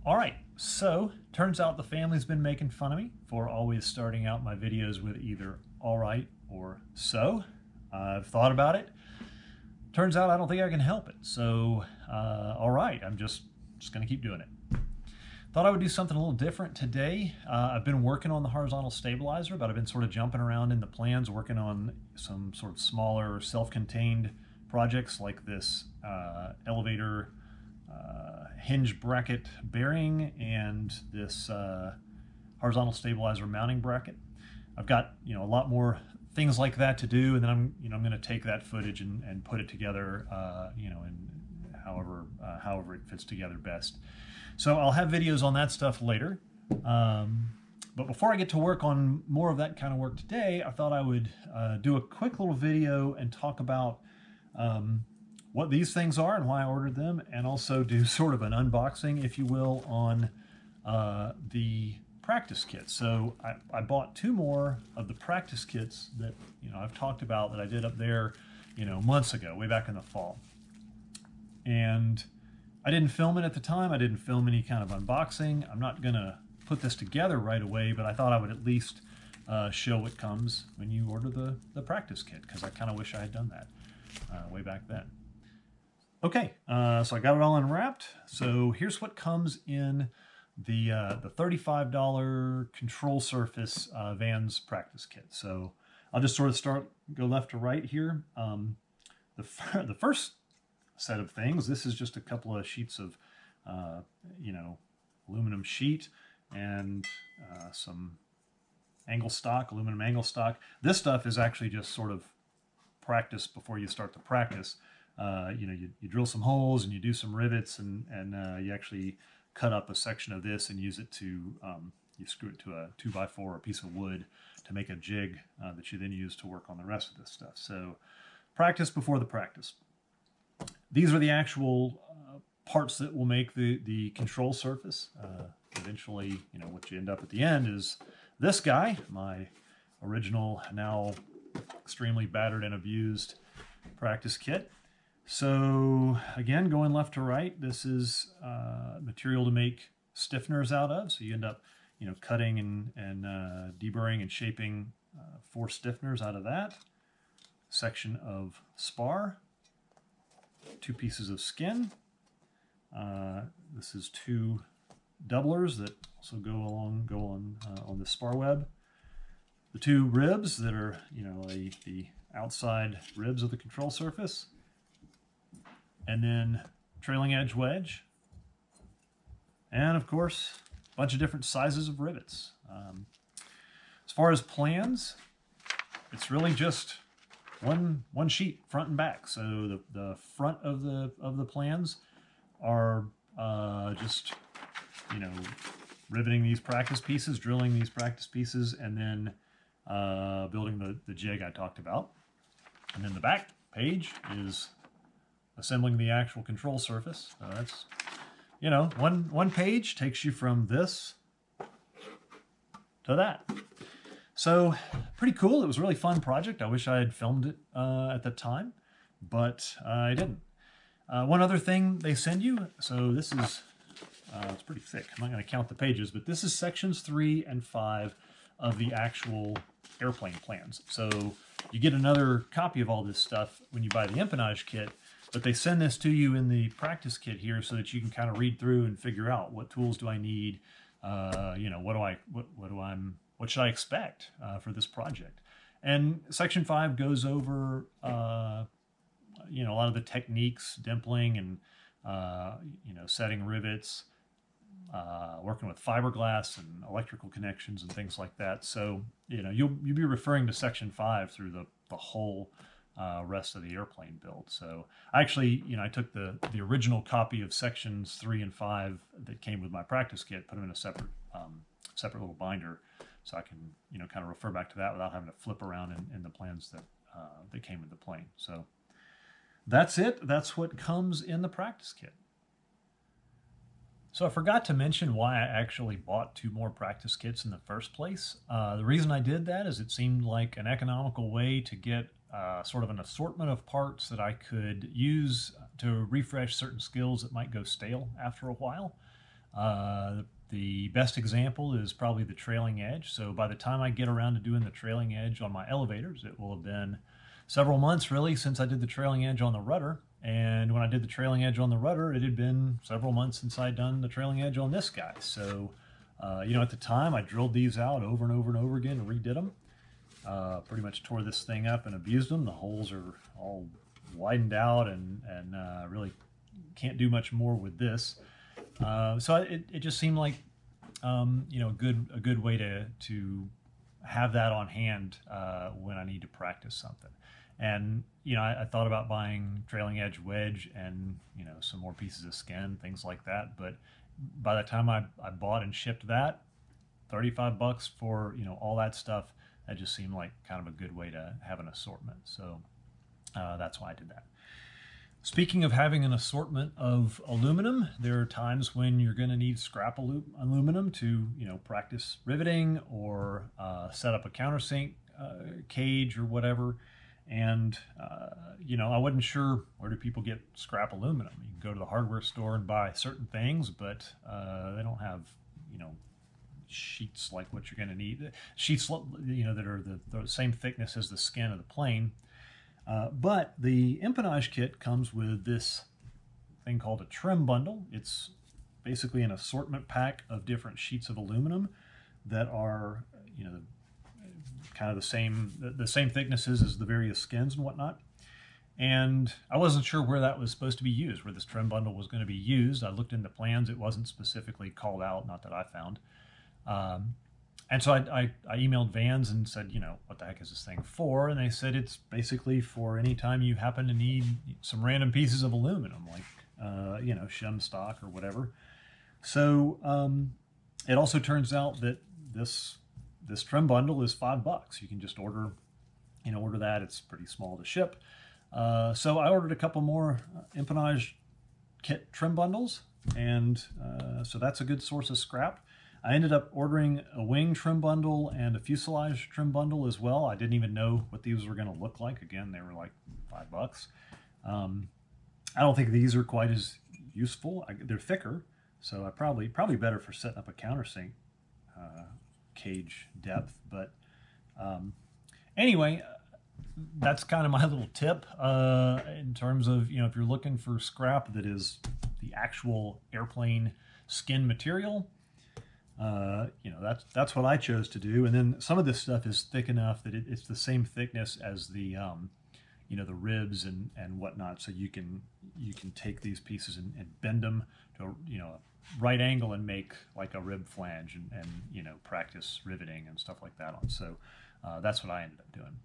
All right, so turns out the family's been making fun of me for always starting out my videos with either all right or so. I've thought about it. Turns out I don't think I can help it. So, all right, I'm just going to keep doing it. Thought I would do something a little different today. I've been working on the horizontal stabilizer, but I've been sort of jumping around in the plans, working on some sort of smaller self-contained projects like this elevator hinge bracket bearing and this horizontal stabilizer mounting bracket. I've got a lot more things like that to do, and then I'm going to take that footage and put it together in however it fits together best. So I'll have videos on that stuff later. But before I get to work on more of that kind of work today, I thought I would do a quick little video and talk about what these things are and why I ordered them, and also do sort of an unboxing, if you will, on the practice kits. So I bought two more of the practice kits that I've talked about that I did up there months ago, way back in the fall. And I didn't film it at the time. I didn't film any kind of unboxing. I'm not gonna put this together right away, but I thought I would at least show what comes when you order the practice kit, because I kind of wish I had done that way back then. Okay, so I got it all unwrapped. So here's what comes in the $35 Control Surface Vans practice kit. So I'll just sort of go left to right here. The first set of things, this is just a couple of sheets of aluminum sheet and some aluminum angle stock. This stuff is actually just sort of practice before you start the practice. You drill some holes and you do some rivets, and you actually cut up a section of this and use it to you screw it to a 2x4 or a piece of wood to make a jig that you then use to work on the rest of this stuff. So practice before the practice. These are the actual parts that will make the control surface. Eventually, what you end up at the end is this guy, my original, now extremely battered and abused practice kit. So again, going left to right, this is material to make stiffeners out of. So you end up, cutting and deburring and shaping 4 stiffeners out of that. Section of spar, 2 pieces of skin. This is 2 doublers that also go on the spar web. The 2 ribs that are, the outside ribs of the control surface. And then trailing edge wedge. And of course, a bunch of different sizes of rivets. As far as plans, it's really just one sheet, front and back. So the front of the plans are just riveting these practice pieces, drilling these practice pieces, and then building the jig I talked about. And then the back page is assembling the actual control surface. So that's one page takes you from this to that. So pretty cool. It was a really fun project. I wish I had filmed it at the time, but I didn't. One other thing they send you, so this is it's pretty thick. I'm not going to count the pages, but this is sections 3 and 5 of the actual airplane plans. So you get another copy of all this stuff when you buy the empennage kit, but they send this to you in the practice kit here so that you can kind of read through and figure out what tools do I need, what should I expect for this project. And section 5 goes over a lot of the techniques, dimpling and setting rivets, working with fiberglass and electrical connections and things like that. So you'll be referring to section 5 through the whole rest of the airplane build. So I actually I took the original copy of sections 3 and 5 that came with my practice kit, put them in a separate little binder, so I can kind of refer back to that without having to flip around in the plans that came with the plane. So that's it. That's what comes in the practice kit. So I forgot to mention why I actually bought 2 more practice kits in the first place. The reason I did that is it seemed like an economical way to get sort of an assortment of parts that I could use to refresh certain skills that might go stale after a while. The best example is probably the trailing edge. So by the time I get around to doing the trailing edge on my elevators, it will have been several months really since I did the trailing edge on the rudder. And when I did the trailing edge on the rudder, it had been several months since I'd done the trailing edge on this guy. So, at the time I drilled these out over and over and over again and redid them. Pretty much tore this thing up and abused them. The holes are all widened out and really can't do much more with this. So it just seemed like a good way to have that on hand when I need to practice something. And I thought about buying trailing edge wedge and some more pieces of skin, things like that. But by the time I bought and shipped that, $35 for all that stuff, that just seemed like kind of a good way to have an assortment. So that's why I did that. Speaking of having an assortment of aluminum, there are times when you're going to need scrap aluminum to, practice riveting or set up a countersink cage or whatever. And, I wasn't sure where do people get scrap aluminum. You can go to the hardware store and buy certain things, but they don't have, sheets like what you're going to need. Sheets, that are the same thickness as the skin of the plane. But the empennage kit comes with this thing called a trim bundle. It's basically an assortment pack of different sheets of aluminum that are, kind of the same thicknesses as the various skins and whatnot. And I wasn't sure where that was supposed to be used, where this trim bundle was going to be used. I looked in the plans. It wasn't specifically called out, not that I found. And so I emailed Vans and said, what the heck is this thing for? And they said it's basically for any time you happen to need some random pieces of aluminum, like, shim stock or whatever. So it also turns out that this trim bundle is $5. You can just order that. It's pretty small to ship. So I ordered a couple more empennage kit trim bundles, and so that's a good source of scrap. I ended up ordering a wing trim bundle and a fuselage trim bundle as well. I didn't even know what these were going to look like. Again, they were like $5. I don't think these are quite as useful. They're thicker, so probably better for setting up a countersink cage depth. But anyway, that's kind of my little tip in terms of if you're looking for scrap that is the actual airplane skin material. That's what I chose to do. And then some of this stuff is thick enough that it's the same thickness as the the ribs and whatnot. So you can take these pieces and bend them to a right angle and make like a rib flange and practice riveting and stuff like that on. So that's what I ended up doing.